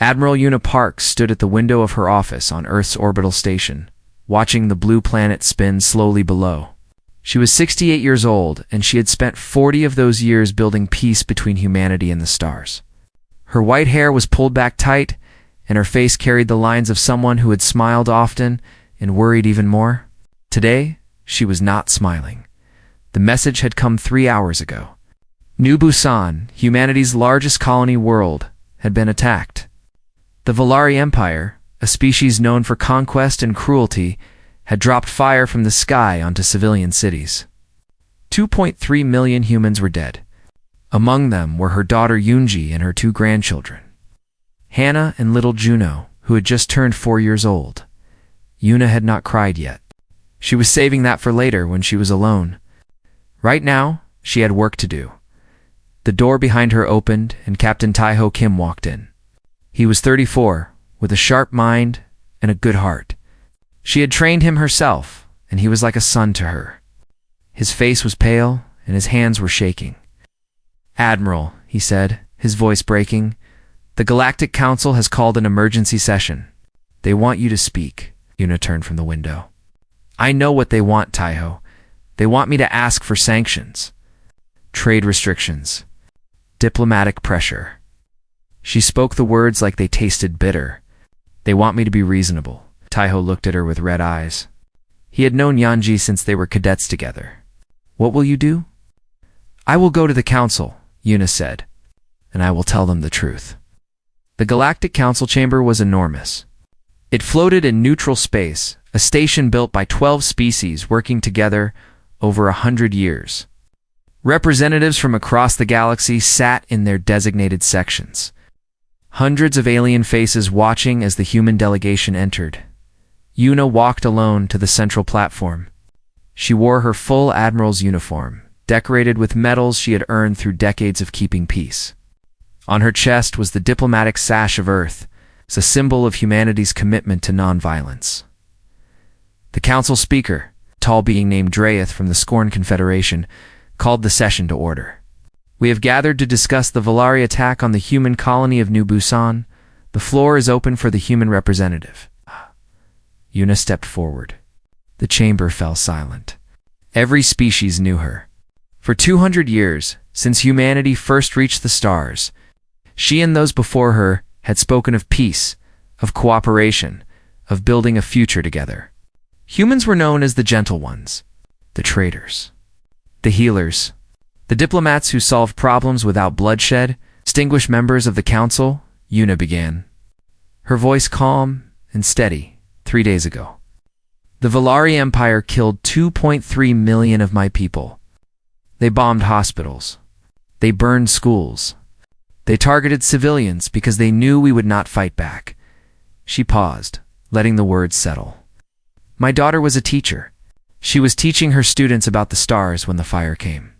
Admiral Una Parks stood at the window of her office on Earth's orbital station, watching the blue planet spin slowly below. She was 68 years old, and she had spent 40 of those years building peace between humanity and the stars. Her white hair was pulled back tight, and her face carried the lines of someone who had smiled often and worried even more. Today, she was not smiling. The message had come 3 hours ago. New Busan, humanity's largest colony world, had been attacked. The Valari Empire, a species known for conquest and cruelty, had dropped fire from the sky onto civilian cities. 2.3 million humans were dead. Among them were her daughter Yoonji and her 2 grandchildren, Hannah and little Juno, who had just turned 4 years old. Yuna had not cried yet. She was saving that for later when she was alone. Right now, she had work to do. The door behind her opened and Captain Taeho Kim walked in. He was 34, with a sharp mind and a good heart. She had trained him herself, and he was like a son to her. His face was pale, and his hands were shaking. "Admiral," he said, his voice breaking, "the Galactic Council has called an emergency session. They want you to speak." Yuna turned from the window. "I know what they want, Taeho. They want me to ask for sanctions, trade restrictions, diplomatic pressure." She spoke the words like they tasted bitter. "They want me to be reasonable." Taeho looked at her with red eyes. He had known Yanji since they were cadets together. "What will you do?" "I will go to the council," Yuna said, "and I will tell them the truth." The Galactic Council chamber was enormous. It floated in neutral space, a station built by 12 species working together over 100 years. Representatives from across the galaxy sat in their designated sections. Hundreds of alien faces watching as the human delegation entered. Yuna walked alone to the central platform. She wore her full admiral's uniform, decorated with medals she had earned through decades of keeping peace. On her chest was the diplomatic sash of Earth, a symbol of humanity's commitment to nonviolence. The council speaker, a tall being named Drayeth from the Scorn Confederation, called the session to order. "We have gathered to discuss the Valari attack on the human colony of New Busan. The floor is open for the human representative." Yuna stepped forward. The chamber fell silent. Every species knew her. For 200 years, since humanity first reached the stars, she and those before her had spoken of peace, of cooperation, of building a future together. Humans were known as the gentle ones, the traitors, the healers, the diplomats who solved problems without bloodshed. "Distinguished members of the council," Yuna began, her voice calm and steady. 3 days ago, the Valari Empire killed 2.3 million of my people. They bombed hospitals. They burned schools. They targeted civilians because they knew we would not fight back. She paused, letting the words settle. "My daughter was a teacher. She was teaching her students about the stars when the fire came.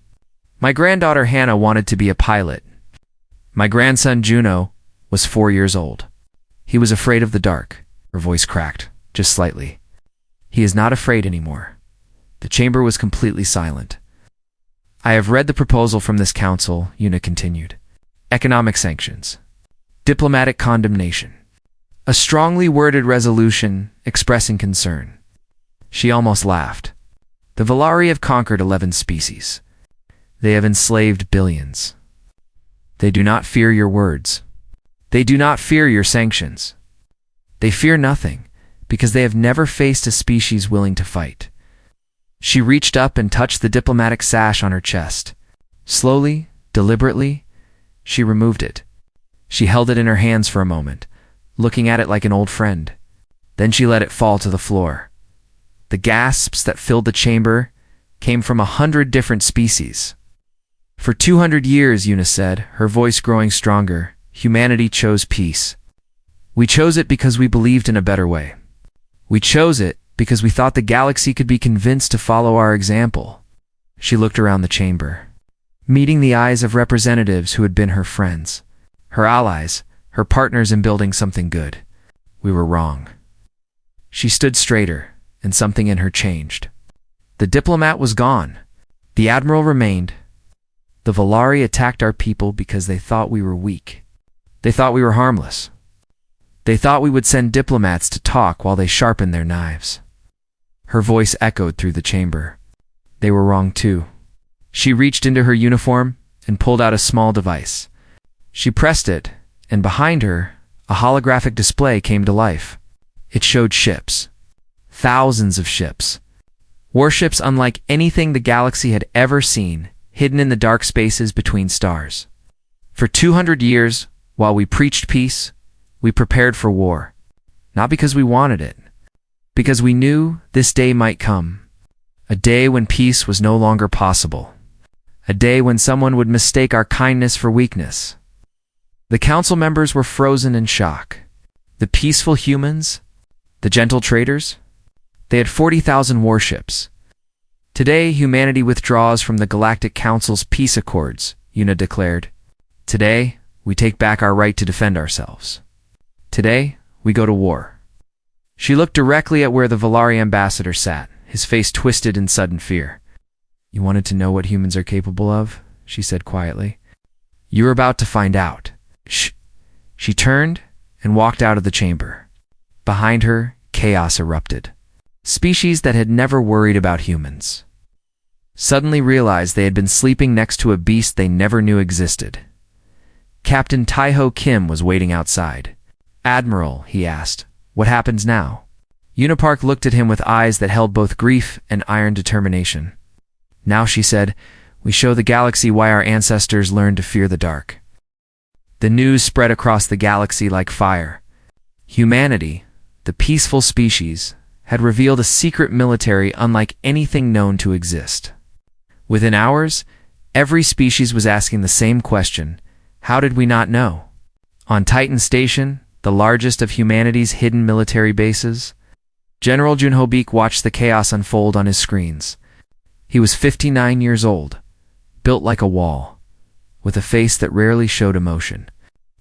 My granddaughter Hannah wanted to be a pilot. My grandson Juno was 4 years old. He was afraid of the dark." Her voice cracked, just slightly. "He is not afraid anymore." The chamber was completely silent. "I have read the proposal from this council," Yuna continued. "Economic sanctions, diplomatic condemnation, a strongly worded resolution expressing concern." She almost laughed. "The Valari have conquered 11 species. They have enslaved billions. They do not fear your words. They do not fear your sanctions. They fear nothing, because they have never faced a species willing to fight." She reached up and touched the diplomatic sash on her chest. Slowly, deliberately, she removed it. She held it in her hands for a moment, looking at it like an old friend. Then she let it fall to the floor. The gasps that filled the chamber came from 100 different species. "For 200 years," Yuna said, her voice growing stronger, "humanity chose peace. We chose it because we believed in a better way. We chose it because we thought the galaxy could be convinced to follow our example." She looked around the chamber, meeting the eyes of representatives who had been her friends, her allies, her partners in building something good. "We were wrong." She stood straighter, and something in her changed. The diplomat was gone. The admiral remained. "The Valari attacked our people because they thought we were weak. They thought we were harmless. They thought we would send diplomats to talk while they sharpened their knives. Her voice echoed through the chamber. They were wrong too. She reached into her uniform and pulled out a small device. She pressed it, and behind her, a holographic display came to life. It showed ships. Thousands of ships. Warships unlike anything the galaxy had ever seen, hidden in the dark spaces between stars. For 200 years, while we preached peace, we prepared for war. Not because we wanted it, because we knew this day might come. A day when peace was no longer possible. A day when someone would mistake our kindness for weakness. The council members were frozen in shock. The peaceful humans, the gentle traders, they had 40,000 warships. Today, humanity withdraws from the Galactic Council's peace accords, Una declared. Today, we take back our right to defend ourselves. Today, we go to war. She looked directly at where the Valari ambassador sat, his face twisted in sudden fear. You wanted to know what humans are capable of? She said quietly. You're about to find out. Shh. She turned and walked out of the chamber. Behind her, chaos erupted. Species that had never worried about humans suddenly realized they had been sleeping next to a beast they never knew existed. Captain Taiho Kim was waiting outside. Admiral, he asked, what happens now? Unipark looked at him with eyes that held both grief and iron determination. Now, she said, we show the galaxy why our ancestors learned to fear the dark. The news spread across the galaxy like fire. Humanity, the peaceful species, had revealed a secret military unlike anything known to exist. Within hours, every species was asking the same question: how did we not know? On Titan Station, the largest of humanity's hidden military bases, General Junho Beek watched the chaos unfold on his screens. He was 59 years old, built like a wall, with a face that rarely showed emotion.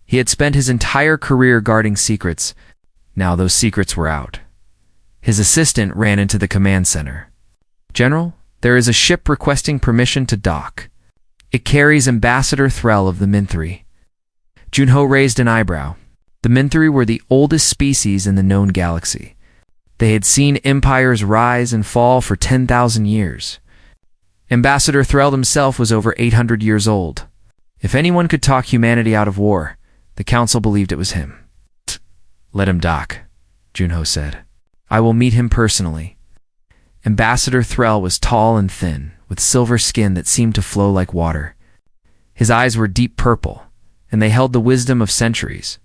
He had spent his entire career guarding secrets. Now those secrets were out. His assistant ran into the command center. General, there is a ship requesting permission to dock. It carries Ambassador Threll of the Minthri. Junho raised an eyebrow. The Minthri were the oldest species in the known galaxy. They had seen empires rise and fall for 10,000 years. Ambassador Threll himself was over 800 years old. If anyone could talk humanity out of war, the council believed it was him. Let him dock, Junho said. I will meet him personally. Ambassador Threll was tall and thin, with silver skin that seemed to flow like water. His eyes were deep purple, and they held the wisdom of centuries.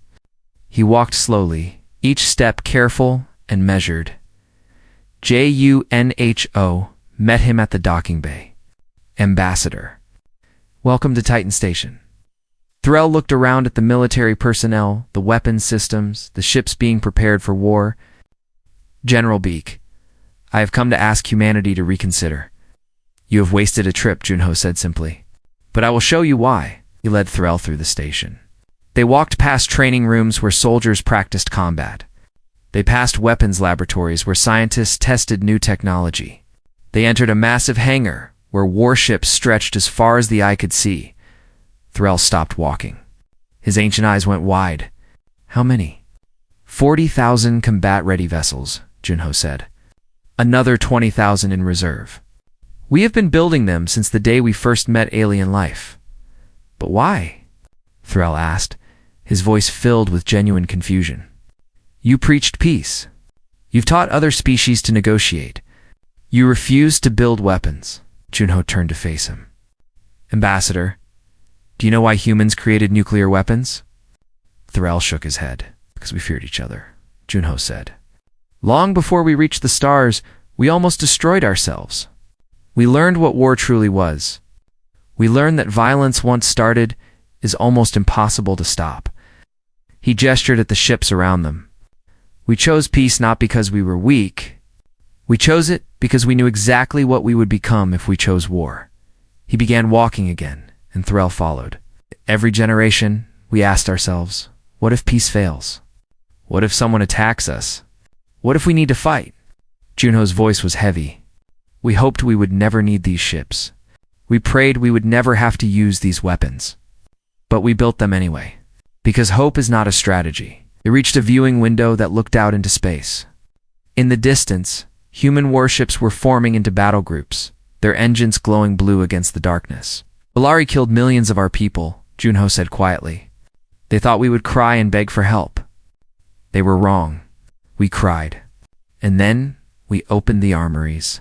He walked slowly, each step careful and measured. Junho met him at the docking bay. Ambassador. Welcome to Titan Station. Threll looked around at the military personnel, the weapons systems, the ships being prepared for war. General Beek, I have come to ask humanity to reconsider. You have wasted a trip, Junho said simply. But I will show you why. He led Threll through the station. They walked past training rooms where soldiers practiced combat. They passed weapons laboratories where scientists tested new technology. They entered a massive hangar where warships stretched as far as the eye could see. Threll stopped walking. His ancient eyes went wide. How many? 40,000 combat-ready vessels, Junho said. Another 20,000 in reserve. We have been building them since the day we first met alien life. But why? Threll asked, his voice filled with genuine confusion. You preached peace. You've taught other species to negotiate. You refused to build weapons. Junho turned to face him. Ambassador, do you know why humans created nuclear weapons? Threll shook his head. Because we feared each other, Junho said. Long before we reached the stars, we almost destroyed ourselves. We learned what war truly was. We learned that violence once started is almost impossible to stop. He gestured at the ships around them. We chose peace not because we were weak. We chose it because we knew exactly what we would become if we chose war. He began walking again, and Threll followed. Every generation, we asked ourselves, what if peace fails? What if someone attacks us? What if we need to fight? Junho's voice was heavy. We hoped we would never need these ships. We prayed we would never have to use these weapons. But we built them anyway. Because hope is not a strategy. They reached a viewing window that looked out into space. In the distance, human warships were forming into battle groups, their engines glowing blue against the darkness. "Valari killed millions of our people," Junho said quietly. "They thought we would cry and beg for help. They were wrong. We cried. And then we opened the armories."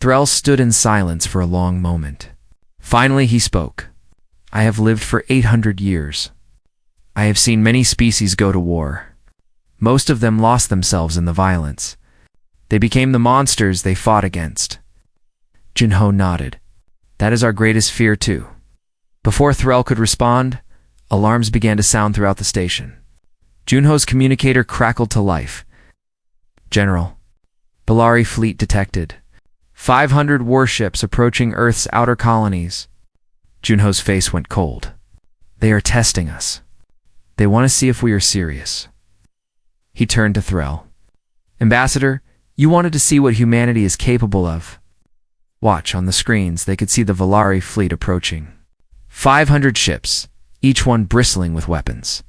Threll stood in silence for a long moment. Finally he spoke. "I have lived for 800 years. I have seen many species go to war. Most of them lost themselves in the violence. They became the monsters they fought against." Junho nodded. "That is our greatest fear too." Before Threll could respond, alarms began to sound throughout the station. Junho's communicator crackled to life. "General, Valari fleet detected. 500 warships approaching Earth's outer colonies." Junho's face went cold. "They are testing us. They want to see if we are serious." He turned to Threll. "Ambassador, you wanted to see what humanity is capable of. Watch, on the screens they could see the Valari fleet approaching. 500 ships, each one bristling with weapons.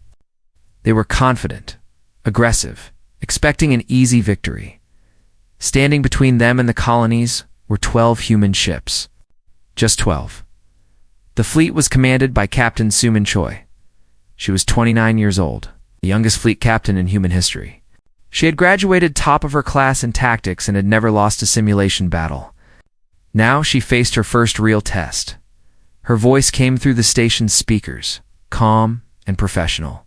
They were confident, aggressive, expecting an easy victory. Standing between them and the colonies were 12 human ships. Just 12. The fleet was commanded by Captain Sumin Choi. She was 29 years old, the youngest fleet captain in human history. She had graduated top of her class in tactics and had never lost a simulation battle. Now she faced her first real test. Her voice came through the station's speakers, calm and professional.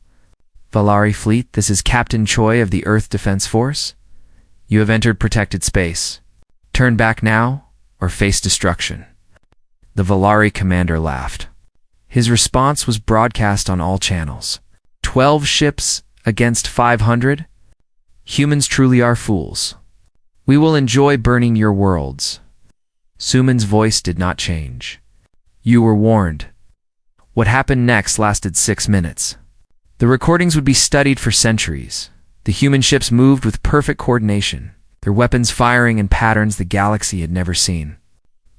"Valari fleet, this is Captain Choi of the Earth Defense Force. You have entered protected space. Turn back now or face destruction." The Valari commander laughed. His response was broadcast on all channels. 12 ships against 500? Humans truly are fools. We will enjoy burning your worlds. Sumin's voice did not change. You were warned. What happened next lasted 6 minutes. The recordings would be studied for centuries. The human ships moved with perfect coordination, their weapons firing in patterns the galaxy had never seen.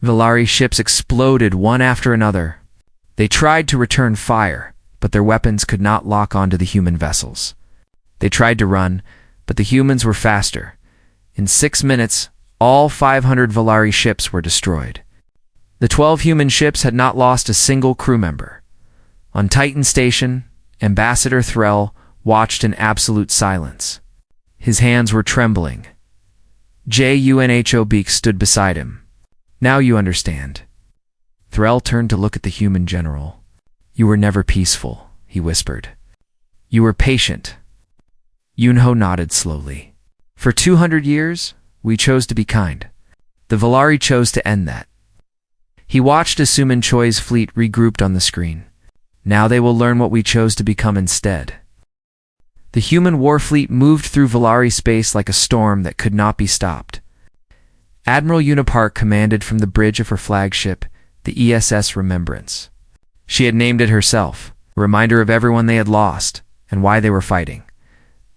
Valari ships exploded one after another. They tried to return fire, but their weapons could not lock onto the human vessels. They tried to run, but the humans were faster. In 6 minutes, all 500 Valari ships were destroyed. The 12 human ships had not lost a single crew member. On Titan Station, Ambassador Threll watched in absolute silence. His hands were trembling. Junho Beek stood beside him. "Now you understand." Threll turned to look at the human general. "You were never peaceful," he whispered. "You were patient." Junho nodded slowly. "For 200 years, we chose to be kind. The Valari chose to end that." He watched as Sumin Choi's fleet regrouped on the screen. Now they will learn what we chose to become instead. The human war fleet moved through Valari space like a storm that could not be stopped. Admiral Unipark commanded from the bridge of her flagship, the ESS Remembrance. She had named it herself, a reminder of everyone they had lost and why they were fighting.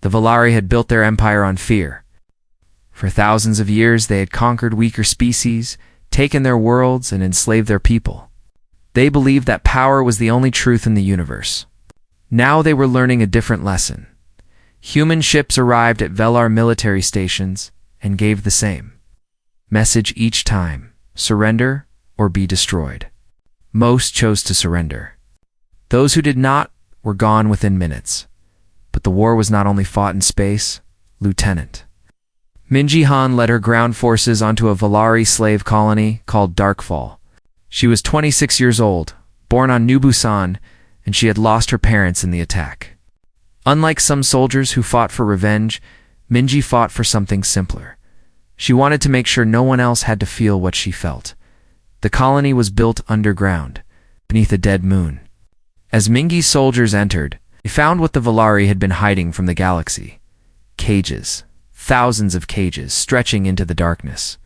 The Valari had built their empire on fear. For thousands of years they had conquered weaker species, taken their worlds, and enslaved their people. They believed that power was the only truth in the universe. Now they were learning a different lesson. Human ships arrived at Velar military stations and gave the same message each time: surrender or be destroyed. Most chose to surrender. Those who did not were gone within minutes. But the war was not only fought in space, Lieutenant. Minji Han led her ground forces onto a Valari slave colony called Darkfall. She was 26 years old, born on New Busan, and she had lost her parents in the attack. Unlike some soldiers who fought for revenge, Minji fought for something simpler. She wanted to make sure no one else had to feel what she felt. The colony was built underground, beneath a dead moon. As Mingi's soldiers entered, they found what the Valari had been hiding from the galaxy. Cages. Thousands of cages stretching into the darkness.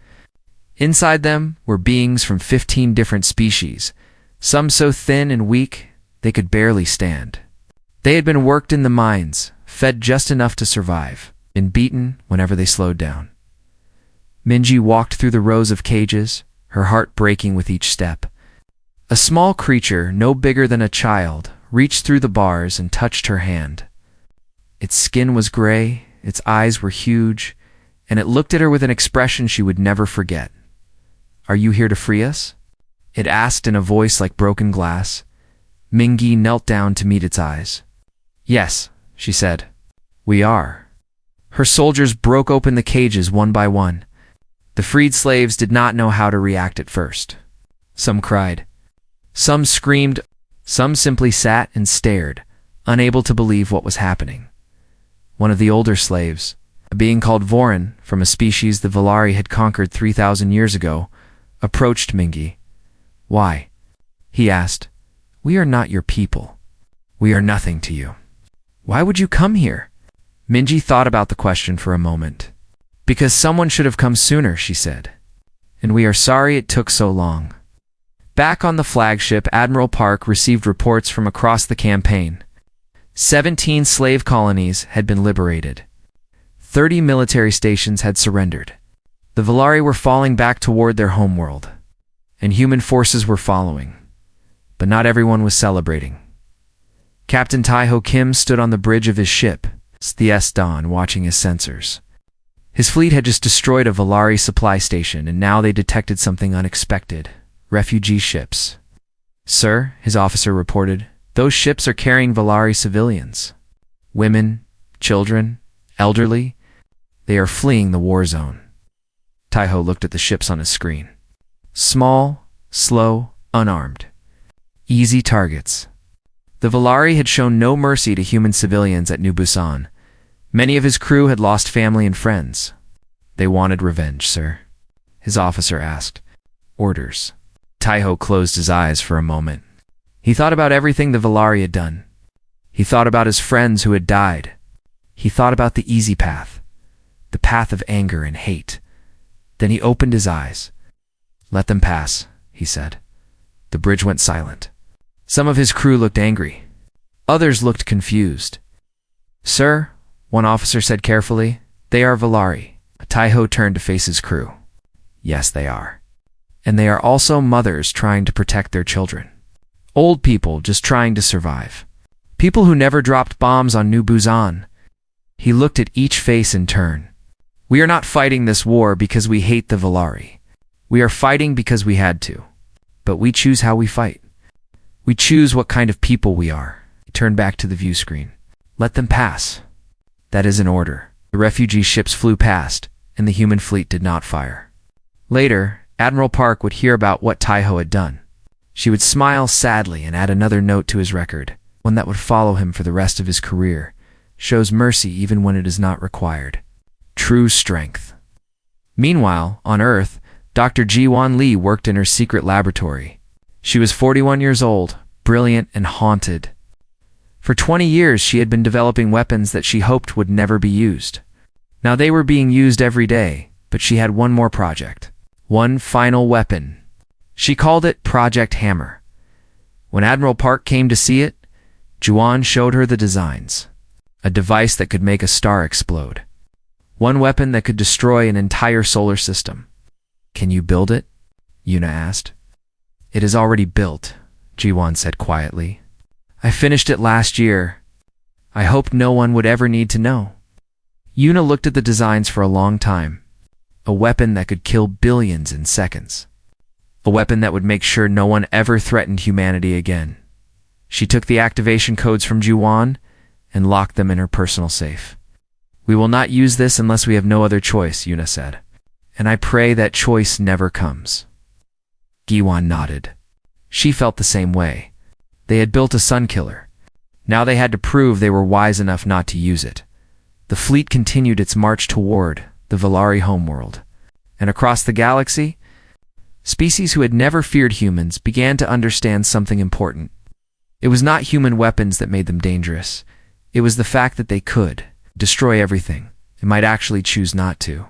Inside them were beings from 15 different species, some so thin and weak they could barely stand. They had been worked in the mines, fed just enough to survive, and beaten whenever they slowed down. Minji walked through the rows of cages, her heart breaking with each step. A small creature, no bigger than a child, reached through the bars and touched her hand. Its skin was gray, its eyes were huge, and it looked at her with an expression she would never forget. "Are you here to free us?" it asked in a voice like broken glass. Mingy knelt down to meet its eyes. "Yes," she said. "We are." Her soldiers broke open the cages one by one. The freed slaves did not know how to react at first. Some cried. Some screamed. Some simply sat and stared, unable to believe what was happening. One of the older slaves, a being called Vorin, from a species the Valari had conquered 3,000 years ago, approached Mingy. "Why?" he asked. "We are not your people. We are nothing to you. Why would you come here?" Mingy thought about the question for a moment. "Because someone should have come sooner," she said. "And we are sorry it took so long." Back on the flagship, Admiral Park received reports from across the campaign. 17 slave colonies had been liberated. 30 military stations had surrendered. The Valari were falling back toward their homeworld, and human forces were following. But not everyone was celebrating. Captain Taiho Kim stood on the bridge of his ship, the S Dawn, watching his sensors. His fleet had just destroyed a Valari supply station, and now they detected something unexpected: refugee ships. "Sir," his officer reported, "those ships are carrying Valari civilians. Women, children, elderly. They are fleeing the war zone." Taiho looked at the ships on his screen. Small, slow, unarmed. Easy targets. The Valari had shown no mercy to human civilians at New Busan. Many of his crew had lost family and friends. "They wanted revenge, sir?" his officer asked. "Orders." Taiho closed his eyes for a moment. He thought about everything the Valari had done. He thought about his friends who had died. He thought about the easy path, the path of anger and hate. Then he opened his eyes. "Let them pass," he said. The bridge went silent. Some of his crew looked angry. Others looked confused. "Sir," one officer said carefully, "they are Valari." Taiho turned to face his crew. "Yes, they are. And they are also mothers trying to protect their children. Old people just trying to survive. People who never dropped bombs on New Busan." He looked at each face in turn. "We are not fighting this war because we hate the Valari. We are fighting because we had to. But we choose how we fight. We choose what kind of people we are." He turned back to the view screen. "Let them pass." "That is an order." The refugee ships flew past, and the human fleet did not fire. Later, Admiral Park would hear about what Taiho had done. She would smile sadly and add another note to his record, one that would follow him for the rest of his career: "Shows mercy even when it is not required. True strength." Meanwhile, on Earth, Dr. Ji-Won Lee worked in her secret laboratory. She was 41 years old, brilliant and haunted. For 20 years she had been developing weapons that she hoped would never be used. Now they were being used every day, but she had one more project. One final weapon. She called it Project Hammer. When Admiral Park came to see it, Juan showed her the designs. A device that could make a star explode. One weapon that could destroy an entire solar system. "Can you build it?" Yuna asked. "It is already built," Jiwon said quietly. "I finished it last year. I hoped no one would ever need to know." Yuna looked at the designs for a long time. A weapon that could kill billions in seconds. A weapon that would make sure no one ever threatened humanity again. She took the activation codes from Juwan and locked them in her personal safe. "We will not use this unless we have no other choice," Yuna said. "And I pray that choice never comes." Giwan nodded. She felt the same way. They had built a sun killer. Now they had to prove they were wise enough not to use it. The fleet continued its march toward the Valari homeworld. And across the galaxy, species who had never feared humans began to understand something important. It was not human weapons that made them dangerous. It was the fact that they could destroy everything and might actually choose not to.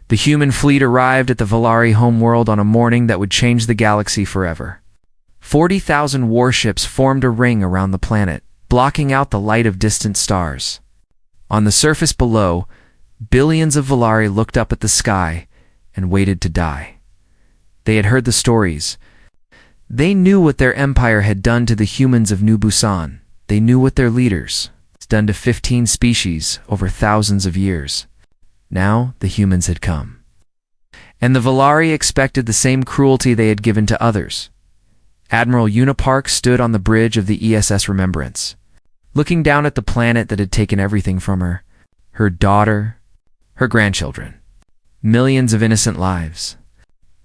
The human fleet arrived at the Valari homeworld on a morning that would change the galaxy forever. 40,000 warships formed a ring around the planet, blocking out the light of distant stars. On the surface below, billions of Valari looked up at the sky and waited to die. They had heard the stories. They knew what their empire had done to the humans of New Busan. They knew what their leaders done to 15 species over thousands of years. Now the humans had come. And the Valari expected the same cruelty they had given to others. Admiral Unipark stood on the bridge of the ESS Remembrance, looking down at the planet that had taken everything from her, her daughter, her grandchildren. Millions of innocent lives.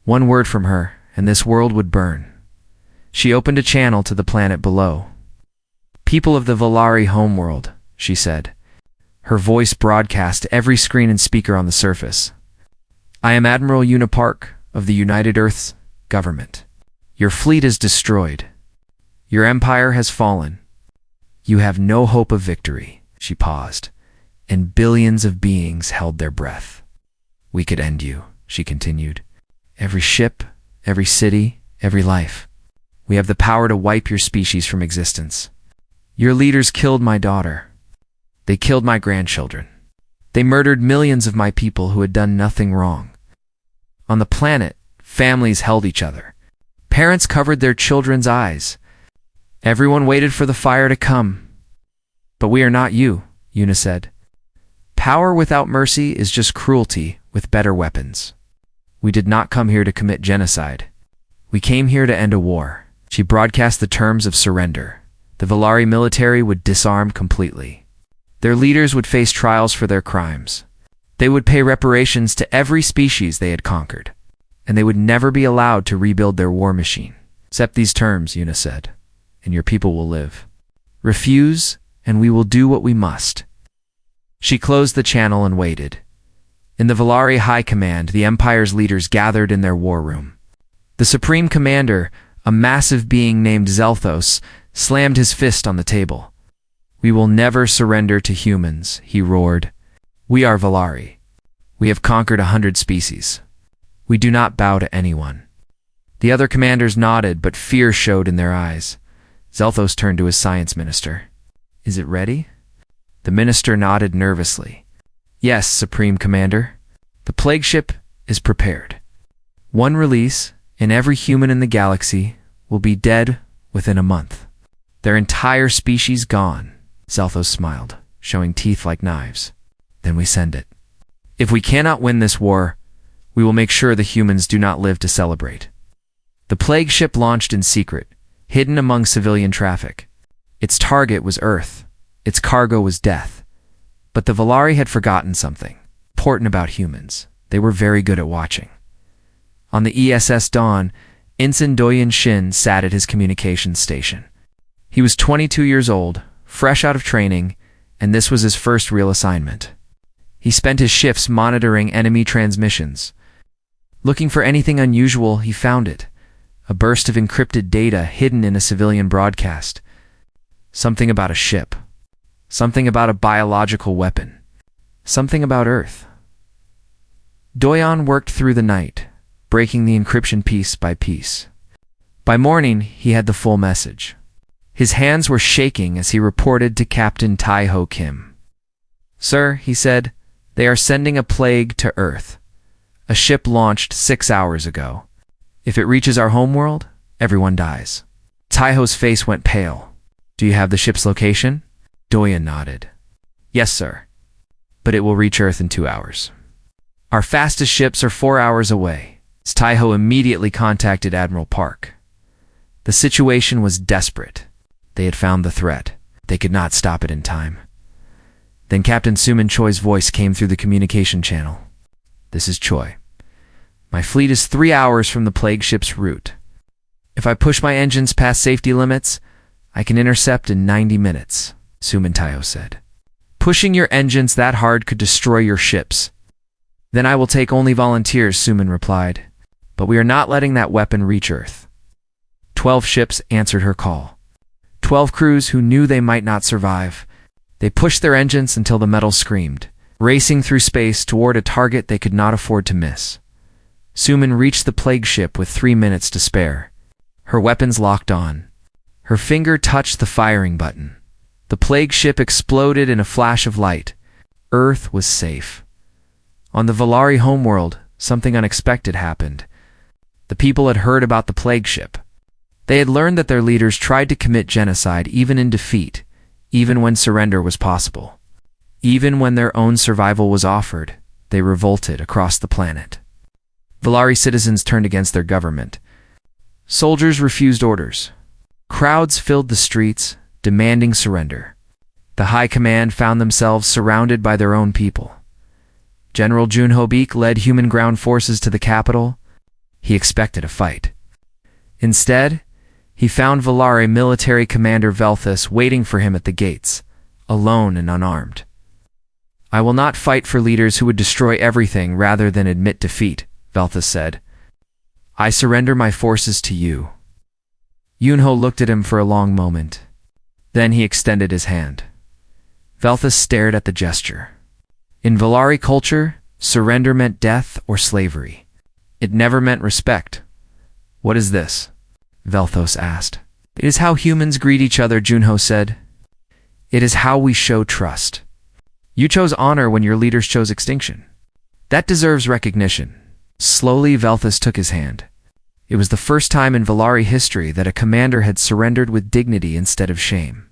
One word from her, and this world would burn. She opened a channel to the planet below. "People of the Valari homeworld," she said. Her voice broadcast to every screen and speaker on the surface. "I am Admiral Unipark of the United Earth's government. Your fleet is destroyed. Your empire has fallen. You have no hope of victory." She paused, and billions of beings held their breath. "We could end you," she continued. "Every ship, every city, every life. We have the power to wipe your species from existence. Your leaders killed my daughter. They killed my grandchildren. They murdered millions of my people who had done nothing wrong. On the planet, families held each other. Parents covered their children's eyes. Everyone waited for the fire to come. But we are not you," Una said. "Power without mercy is just cruelty with better weapons. We did not come here to commit genocide. We came here to end a war." She broadcast the terms of surrender. The Valari military would disarm completely. Their leaders would face trials for their crimes. They would pay reparations to every species they had conquered, and they would never be allowed to rebuild their war machine. "Accept these terms," Una said, "and your people will live. Refuse, and we will do what we must." She closed the channel and waited. In the Valari High Command, the Empire's leaders gathered in their war room. The Supreme Commander, a massive being named Zelthos, slammed his fist on the table. "We will never surrender to humans," he roared. "We are Valari. We have conquered 100 species. We do not bow to anyone." The other commanders nodded, but fear showed in their eyes. Zelthos turned to his science minister. "Is it ready?" The minister nodded nervously. "Yes, Supreme Commander. The plague ship is prepared. One release, and every human in the galaxy will be dead within a month. Their entire species gone." Zelthos smiled, showing teeth like knives. "Then we send it. If we cannot win this war, we will make sure the humans do not live to celebrate." The plague ship launched in secret, hidden among civilian traffic. Its target was Earth. Its cargo was death. But the Valari had forgotten something important about humans. They were very good at watching. On the ESS Dawn, Ensign Doyen Shin sat at his communications station. He was 22 years old, fresh out of training, and this was his first real assignment. He spent his shifts monitoring enemy transmissions. Looking for anything unusual, he found it. A burst of encrypted data hidden in a civilian broadcast. Something about a ship. Something about a biological weapon. Something about Earth. Doyon worked through the night, breaking the encryption piece by piece. By morning, he had the full message. His hands were shaking as he reported to Captain Tai-Ho Kim. "Sir," he said, "they are sending a plague to Earth. A ship launched 6 hours ago. If it reaches our homeworld, everyone dies." Tai-Ho's face went pale. "Do you have the ship's location?" Doyen nodded. "Yes, sir. But it will reach Earth in 2 hours. Our fastest ships are 4 hours away." Tai-Ho immediately contacted Admiral Park. The situation was desperate. They had found the threat. They could not stop it in time. Then Captain Suman Choi's voice came through the communication channel. "This is Choi. My fleet is 3 hours from the plague ship's route. If I push my engines past safety limits, I can intercept in 90 minutes, Suman Tai-Ho said. "Pushing your engines that hard could destroy your ships." "Then I will take only volunteers," Suman replied. "But we are not letting that weapon reach Earth." 12 ships answered her call. 12 crews who knew they might not survive. They pushed their engines until the metal screamed, racing through space toward a target they could not afford to miss. Suman reached the plague ship with 3 minutes to spare. Her weapons locked on. Her finger touched the firing button. The plague ship exploded in a flash of light. Earth was safe. On the Valari homeworld, something unexpected happened. The people had heard about the plague ship. They had learned that their leaders tried to commit genocide even in defeat, even when surrender was possible. Even when their own survival was offered, they revolted across the planet. Valari citizens turned against their government. Soldiers refused orders. Crowds filled the streets, demanding surrender. The High Command found themselves surrounded by their own people. General Junho Beek led human ground forces to the capital. He expected a fight. Instead, he found Valari military commander Velthus waiting for him at the gates, alone and unarmed. "I will not fight for leaders who would destroy everything rather than admit defeat," Velthus said. "I surrender my forces to you." Yunho looked at him for a long moment. Then he extended his hand. Velthus stared at the gesture. In Valari culture, surrender meant death or slavery. It never meant respect. "What is this?" Velthos asked. "It is how humans greet each other," Junho said. "It is how we show trust. You chose honor when your leaders chose extinction. That deserves recognition." Slowly, Velthus took his hand. It was the first time in Valari history that a commander had surrendered with dignity instead of shame.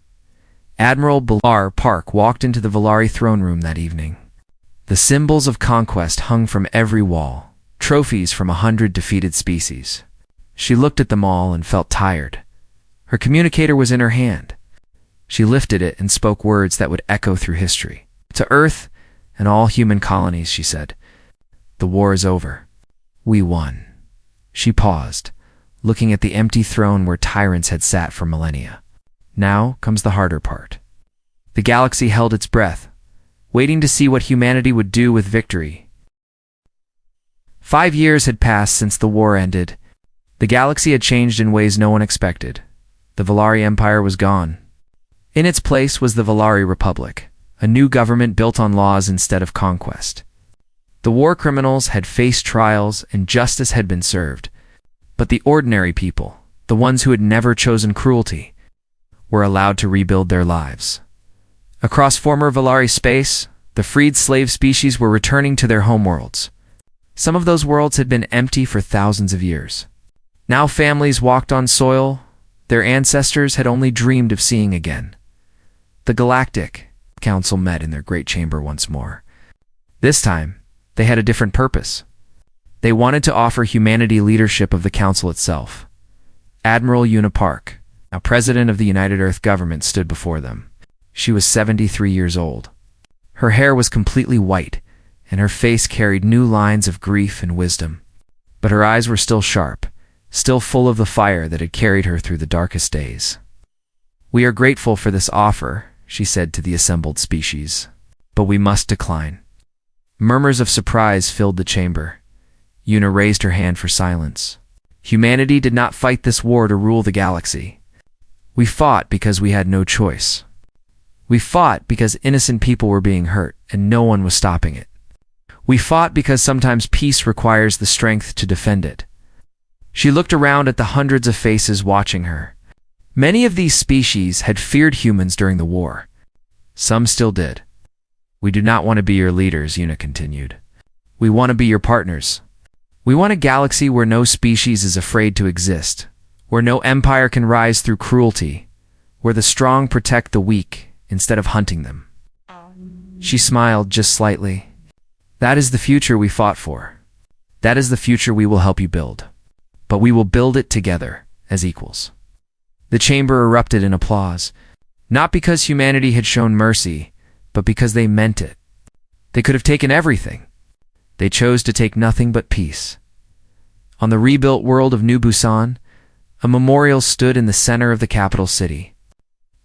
Admiral Balar Park walked into the Valari throne room that evening. The symbols of conquest hung from every wall, trophies from 100 defeated species. She looked at them all and felt tired. Her communicator was in her hand. She lifted it and spoke words that would echo through history. "To Earth and all human colonies," she said, "the war is over. We won." She paused, looking at the empty throne where tyrants had sat for millennia. Now comes the harder part. The galaxy held its breath, waiting to see what humanity would do with victory. 5 years had passed since the war ended. The galaxy had changed in ways no one expected. The Valari Empire was gone. In its place was the Valari Republic, a new government built on laws instead of conquest. The war criminals had faced trials and justice had been served. But the ordinary people, the ones who had never chosen cruelty, were allowed to rebuild their lives. Across former Valari space, the freed slave species were returning to their homeworlds. Some of those worlds had been empty for thousands of years. Now families walked on soil their ancestors had only dreamed of seeing again. The Galactic Council met in their great chamber once more. This time, they had a different purpose. They wanted to offer humanity leadership of the Council itself. Admiral Una Park, now President of the United Earth Government, stood before them. She was 73 years old. Her hair was completely white, and her face carried new lines of grief and wisdom. But her eyes were still sharp, still full of the fire that had carried her through the darkest days. "We are grateful for this offer," she said to the assembled species, "but we must decline." Murmurs of surprise filled the chamber. Una raised her hand for silence. Humanity did not fight this war to rule the galaxy. We fought because we had no choice. We fought because innocent people were being hurt, and no one was stopping it. We fought because sometimes peace requires the strength to defend it. She looked around at the hundreds of faces watching her. Many of these species had feared humans during the war. Some still did. "We do not want to be your leaders," Una continued. "We want to be your partners. We want a galaxy where no species is afraid to exist, where no empire can rise through cruelty, where the strong protect the weak instead of hunting them." She smiled just slightly. "That is the future we fought for. That is the future we will help you build. But we will build it together, as equals." The chamber erupted in applause, not because humanity had shown mercy, but because they meant it. They could have taken everything. They chose to take nothing but peace. On the rebuilt world of New Busan, a memorial stood in the center of the capital city.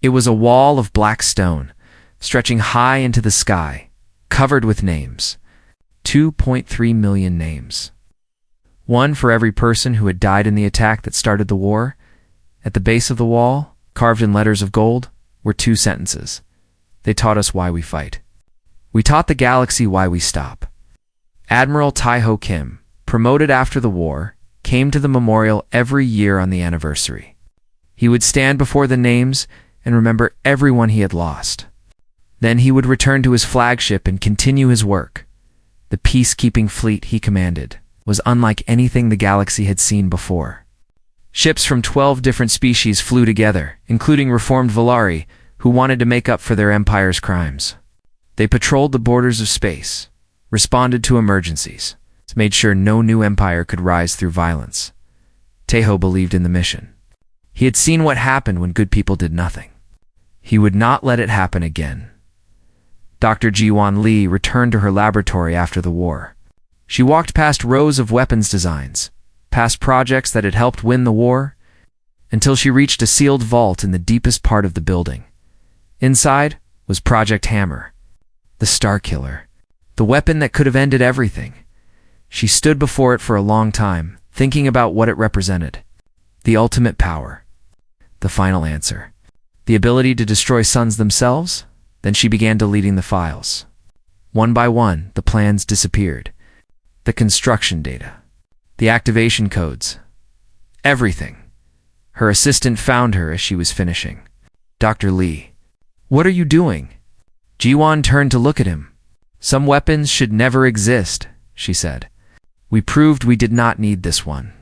It was a wall of black stone, stretching high into the sky, covered with names. 2.3 million names. One for every person who had died in the attack that started the war. At the base of the wall, carved in letters of gold, were 2 sentences. They taught us why we fight. We taught the galaxy why we stop. Admiral Taiho Kim, promoted after the war, came to the memorial every year on the anniversary. He would stand before the names and remember everyone he had lost. Then he would return to his flagship and continue his work. The peacekeeping fleet he commanded was unlike anything the galaxy had seen before. Ships from 12 different species flew together, including reformed Valari, who wanted to make up for their empire's crimes. They patrolled the borders of space, responded to emergencies, made sure no new empire could rise through violence. Tejo believed in the mission. He had seen what happened when good people did nothing. He would not let it happen again. Dr. Jiwan Li returned to her laboratory after the war. She walked past rows of weapons designs, past projects that had helped win the war, until she reached a sealed vault in the deepest part of the building. Inside was Project Hammer, the Star Killer, the weapon that could have ended everything. She stood before it for a long time, thinking about what it represented. The ultimate power. The final answer. The ability to destroy suns themselves? Then she began deleting the files. One by one, the plans disappeared. The construction data. The activation codes. Everything. Her assistant found her as she was finishing. Dr. Li. What are you doing? Jiwan turned to look at him. Some weapons should never exist, she said. We proved we did not need this one.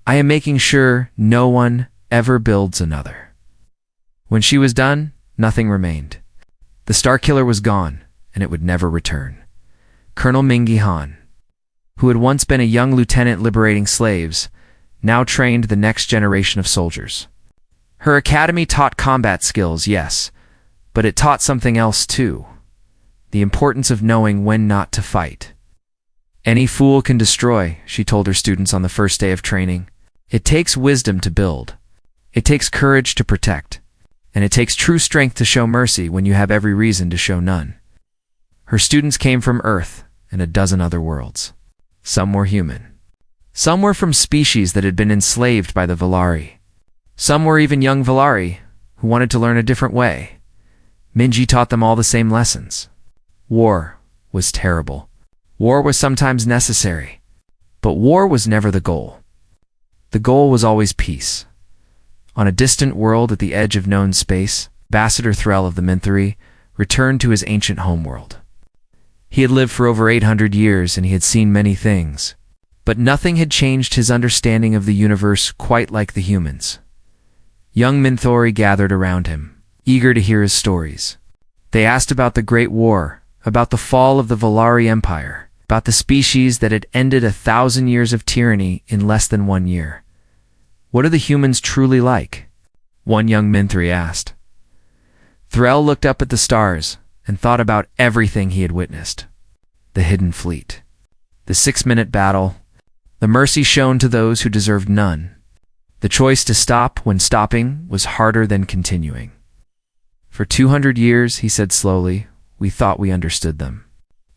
I am making sure no one ever builds another. When she was done, nothing remained. The Star Killer was gone, and it would never return. Colonel Mingi Han, who had once been a young lieutenant liberating slaves, now trained the next generation of soldiers. Her academy taught combat skills, yes, but it taught something else too. The importance of knowing when not to fight. Any fool can destroy, she told her students on the first day of training. It takes wisdom to build. It takes courage to protect. And it takes true strength to show mercy when you have every reason to show none. Her students came from Earth and a dozen other worlds. Some were human. Some were from species that had been enslaved by the Valari. Some were even young Valari who wanted to learn a different way. Minji taught them all the same lessons. War was terrible. War was sometimes necessary, but war was never the goal. The goal was always peace. On a distant world at the edge of known space, Ambassador Threll of the Minthari returned to his ancient homeworld. He had lived for over 800 years and he had seen many things, but nothing had changed his understanding of the universe quite like the humans. Young Minthori gathered around him, eager to hear his stories. They asked about the Great War, about the fall of the Valari Empire, about the species that had ended 1,000 years of tyranny in less than 1 year. What are the humans truly like? One young Minthri asked. Threll looked up at the stars and thought about everything he had witnessed. The hidden fleet. The 6-minute battle. The mercy shown to those who deserved none. The choice to stop when stopping was harder than continuing. For 200 years, he said slowly, we thought we understood them.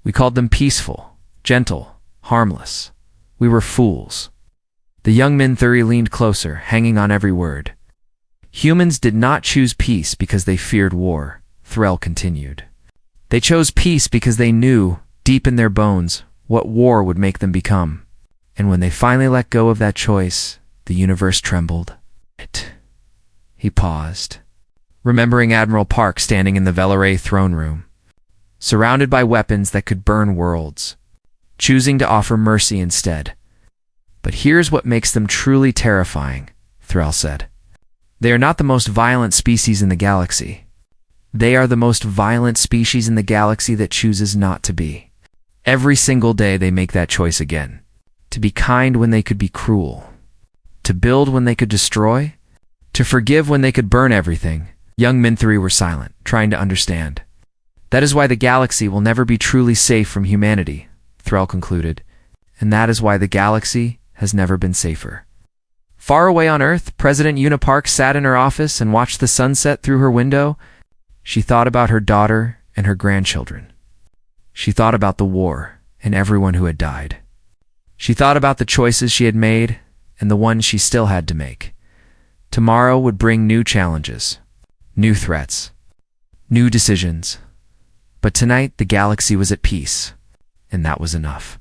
We called them peaceful, gentle, harmless. We were fools. The young Minthuri leaned closer, hanging on every word. Humans did not choose peace because they feared war, Threll continued. They chose peace because they knew, deep in their bones, what war would make them become. And when they finally let go of that choice, the universe trembled. He paused, remembering Admiral Park standing in the Velare throne room, surrounded by weapons that could burn worlds, choosing to offer mercy instead. But here's what makes them truly terrifying, Threll said. They are not the most violent species in the galaxy. They are the most violent species in the galaxy that chooses not to be. Every single day they make that choice again. To be kind when they could be cruel. To build when they could destroy. To forgive when they could burn everything. Young Minthri were silent, trying to understand. That is why the galaxy will never be truly safe from humanity, Threll concluded. And that is why the galaxy has never been safer. Far away on Earth, President Una Park sat in her office and watched the sunset through her window. She thought about her daughter and her grandchildren. She thought about the war and everyone who had died. She thought about the choices she had made and the ones she still had to make. Tomorrow would bring new challenges, new threats, new decisions. But tonight the galaxy was at peace, and that was enough.